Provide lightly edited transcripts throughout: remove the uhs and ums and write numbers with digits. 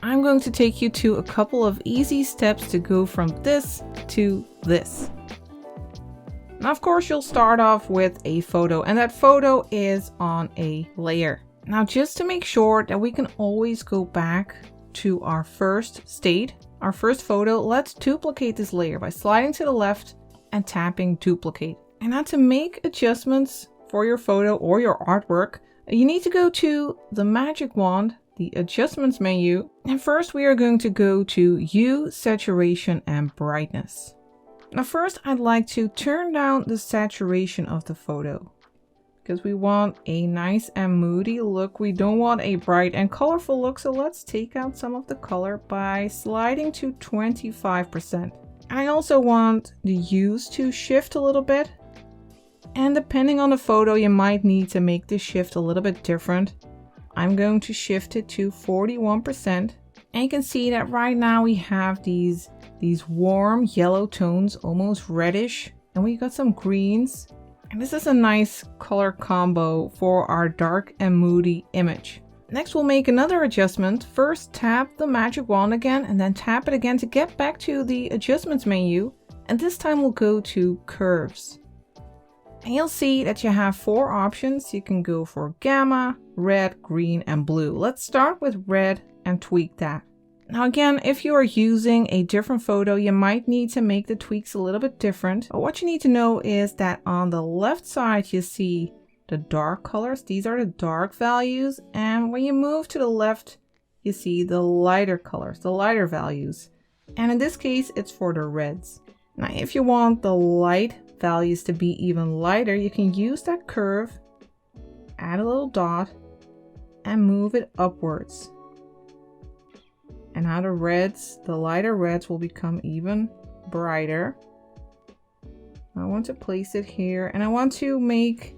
I'm going to take you to a couple of easy steps to go from this to this. Now, of course, you'll start off with a photo, and that photo is on a layer. Now, just to make sure that we can always go back to our first state, our first photo, let's duplicate this layer by sliding to the left and tapping duplicate. And now to make adjustments for your photo or your artwork, you need to go to the magic wand, the adjustments menu. And first we are going to go to Hue, Saturation and Brightness. Now first I'd like to turn down the saturation of the photo because we want a nice and moody look. We don't want a bright and colorful look. So let's take out some of the color by sliding to 25%. I also want the hues to shift a little bit. And depending on the photo, you might need to make the shift a little bit different. I'm going to shift it to 41%. And you can see that right now we have these warm yellow tones, almost reddish. And we got some greens. And this is a nice color combo for our dark and moody image. Next, we'll make another adjustment. First, tap the magic wand again, and then tap it again to get back to the adjustments menu. And this time we'll go to curves. And you'll see that you have 4 options. You can go for gamma, red, green, and blue. Let's start with red and tweak that. Now again, if you are using a different photo, you might need to make the tweaks a little bit different. But what you need to know is that on the left side, you see the dark colors. These are the dark values. And when you move to the left, you see the lighter colors, the lighter values. And in this case, it's for the reds. Now, if you want the light values to be even lighter, you can use that curve, add a little dot, and move it upwards. And now the reds, the lighter reds will become even brighter. I want to place it here, and I want to make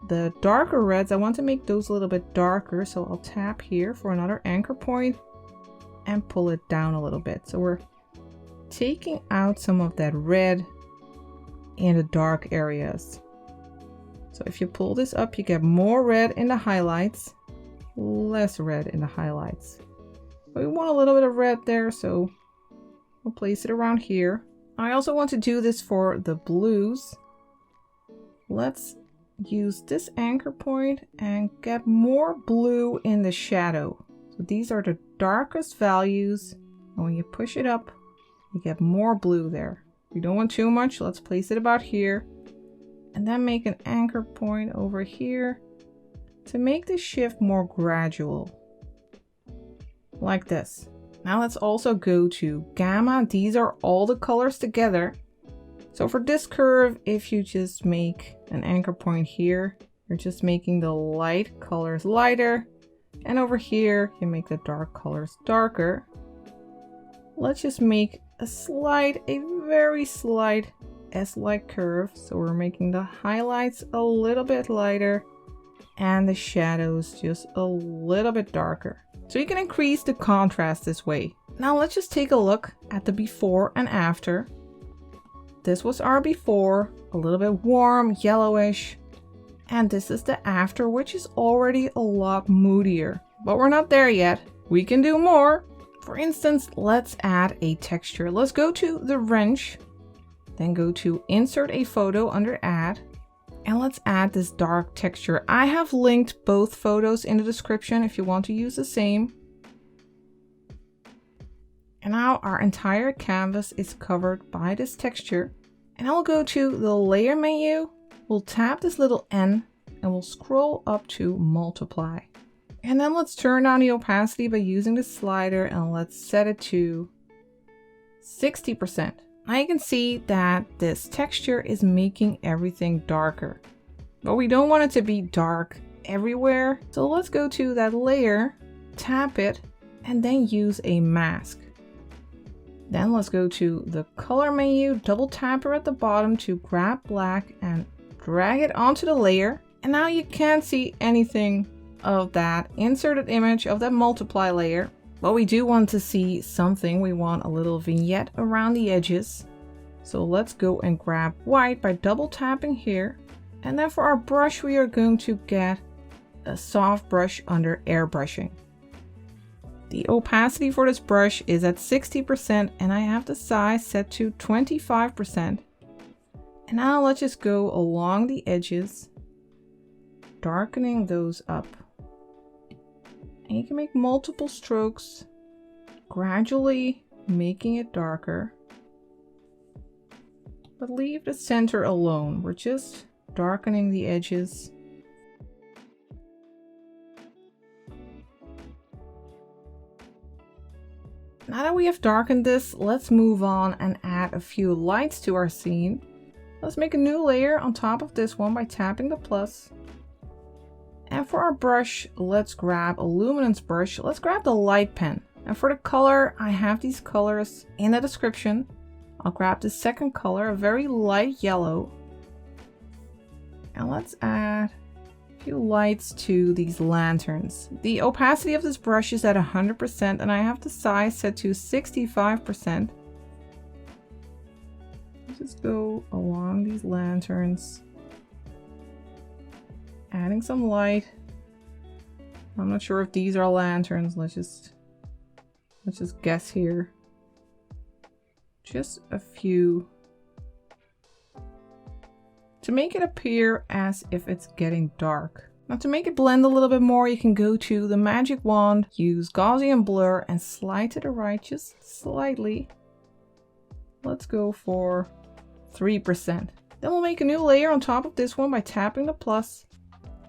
the darker reds, I want to make those a little bit darker. So I'll tap here for another anchor point and pull it down a little bit. So we're taking out some of that red in the dark areas. So if you pull this up, you get more red in the highlights, less red in the highlights. We want a little bit of red there, so we'll place it around here. I also want to do this for the blues. Let's use this anchor point and get more blue in the shadow. So these are the darkest values, and when you push it up, you get more blue there. We don't want too much. Let's place it about here and then make an anchor point over here to make the shift more gradual, like this. Now let's also go to gamma. These are all the colors together. So for this curve, if you just make an anchor point here, you're just making the light colors lighter, and over here you make the dark colors darker. Let's just make a very slight S-like curve. So we're making the highlights a little bit lighter and the shadows just a little bit darker. So you can increase the contrast this way. Now let's just take a look at the before and after. This was our before, a little bit warm, yellowish. And this is the after, which is already a lot moodier. But we're not there yet. We can do more. For instance, let's add a texture. Let's go to the wrench, then go to insert a photo under add, and let's add this dark texture. I have linked both photos in the description if you want to use the same. And now our entire canvas is covered by this texture. And I'll go to the layer menu. We'll tap this little N and we'll scroll up to multiply. And then let's turn down the opacity by using the slider and let's set it to 60%. Now you can see that this texture is making everything darker, but we don't want it to be dark everywhere. So let's go to that layer, tap it, and then use a mask. Then let's go to the color menu, double tap her at the bottom to grab black and drag it onto the layer. And now you can't see anything of that inserted image of that multiply layer. But we do want to see something. We want a little vignette around the edges. So let's go and grab white by double tapping here. And then for our brush, we are going to get a soft brush under airbrushing. The opacity for this brush is at 60% and I have the size set to 25%. And now let's just go along the edges, darkening those up. And you can make multiple strokes, gradually making it darker. But leave the center alone. We're just darkening the edges. Now that we have darkened this, let's move on and add a few lights to our scene. Let's make a new layer on top of this one by tapping the plus. And for our brush, let's grab a luminance brush. Let's grab the light pen. And for the color, I have these colors in the description. I'll grab the second color, a very light yellow. And let's add a few lights to these lanterns. The opacity of this brush is at 100% and I have the size set to 65%. Just go along these lanterns, adding some light. I'm not sure if these are lanterns. Let's just guess here. Just a few to make it appear as if it's getting dark. Now to make it blend a little bit more, you can go to the magic wand, use Gaussian blur and slide to the right just slightly. Let's go for 3%. Then we'll make a new layer on top of this one by tapping the plus.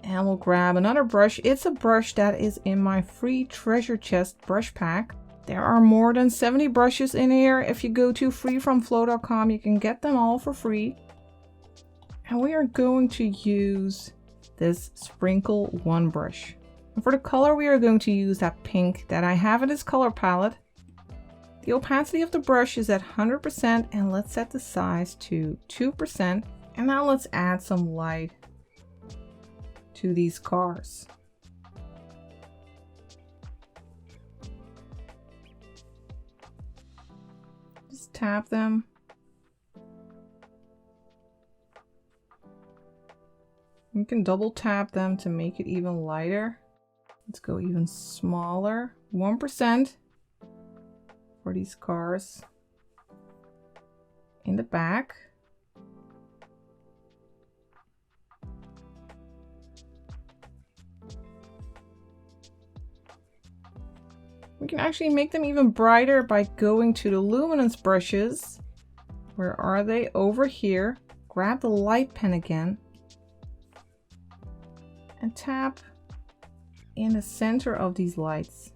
And we'll grab another brush. It's a brush that is in my free treasure chest brush pack. There are more than 70 brushes in here. If you go to freefromflow.com, you can get them all for free. And we are going to use this Sprinkle 1 brush. And for the color, we are going to use that pink that I have in this color palette. The opacity of the brush is at 100% and let's set the size to 2%. And now let's add some light to these cars. Just tap them. You can double tap them to make it even lighter. Let's go even smaller. 1% for these cars in the back. We can actually make them even brighter by going to the luminance brushes. Where are they? Over here. Grab the light pen again. And tap in the center of these lights.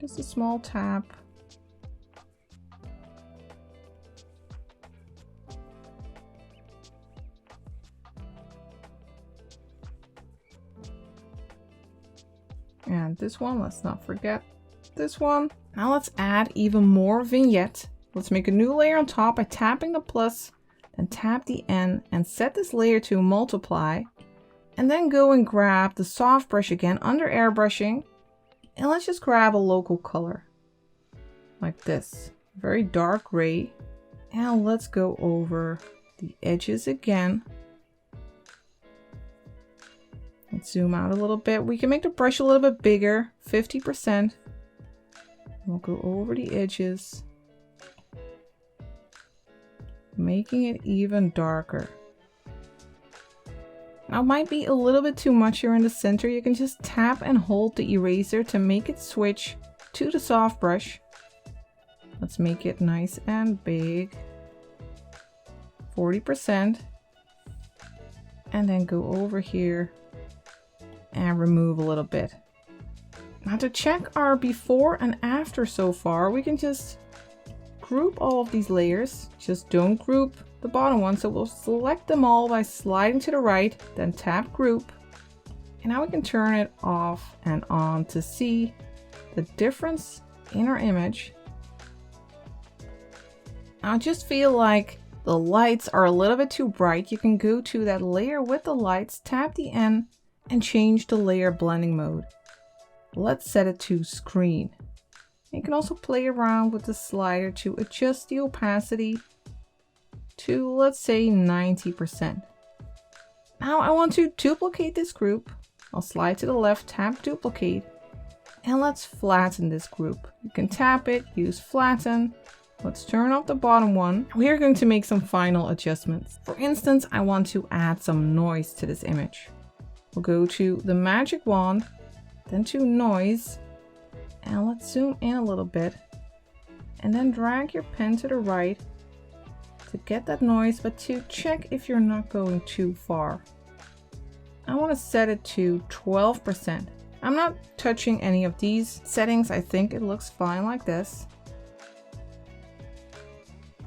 Just a small tap. And this one, let's not forget this one. Now let's add even more vignette. Let's make a new layer on top by tapping the plus. Then tap the N and set this layer to multiply. And then go and grab the soft brush again under airbrushing. And let's just grab a local color. Like this. Very dark gray. And let's go over the edges again. Let's zoom out a little bit. We can make the brush a little bit bigger, 50%. We'll go over the edges, making it even darker. Now it might be a little bit too much here in the center. You can just tap and hold the eraser to make it switch to the soft brush. Let's make it nice and big, 40%. And then go over here and remove a little bit. Now to check our before and after so far, we can just group all of these layers. Just don't group the bottom one. So we'll select them all by sliding to the right, then tap group. And now we can turn it off and on to see the difference in our image. I just feel like the lights are a little bit too bright. You can go to that layer with the lights, tap the N, and change the layer blending mode. Let's set it to screen. You can also play around with the slider to adjust the opacity to, let's say, 90%. Now I want to duplicate this group. I'll slide to the left, tap duplicate, and let's flatten this group. You can tap it, use flatten. Let's turn off the bottom one. We are going to make some final adjustments. For instance, I want to add some noise to this image. We'll go to the magic wand, then to noise, and let's zoom in a little bit. And then drag your pen to the right to get that noise, but to check if you're not going too far. I want to set it to 12%. I'm not touching any of these settings. I think it looks fine like this.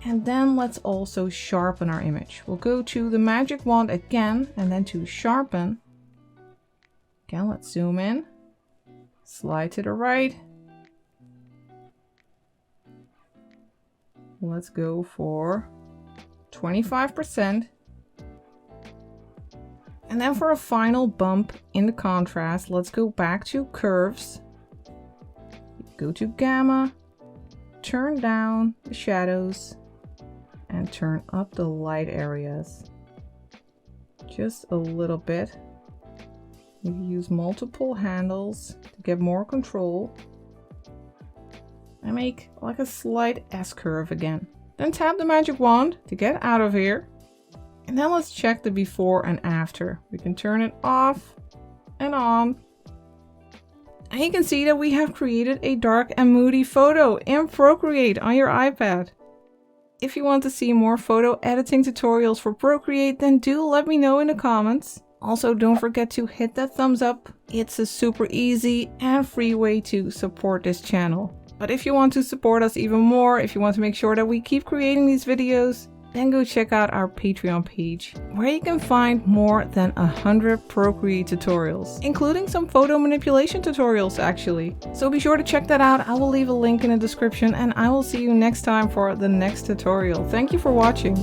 And then let's also sharpen our image. We'll go to the magic wand again and then to sharpen. Again, let's zoom in, slide to the right. Let's go for 25%. And then for a final bump in the contrast, let's go back to curves. Go to gamma, turn down the shadows, and turn up the light areas. Just a little bit. We use multiple handles to get more control. And make like a slight S-curve again. Then tap the magic wand to get out of here. And then let's check the before and after. We can turn it off and on. And you can see that we have created a dark and moody photo in Procreate on your iPad. If you want to see more photo editing tutorials for Procreate, then do let me know in the comments. Also, don't forget to hit that thumbs up. It's a super easy and free way to support this channel. But if you want to support us even more, if you want to make sure that we keep creating these videos, then go check out our Patreon page, where you can find more than 100 Procreate tutorials, including some photo manipulation tutorials actually. So be sure to check that out. I will leave a link in the description, and I will see you next time for the next tutorial. Thank you for watching.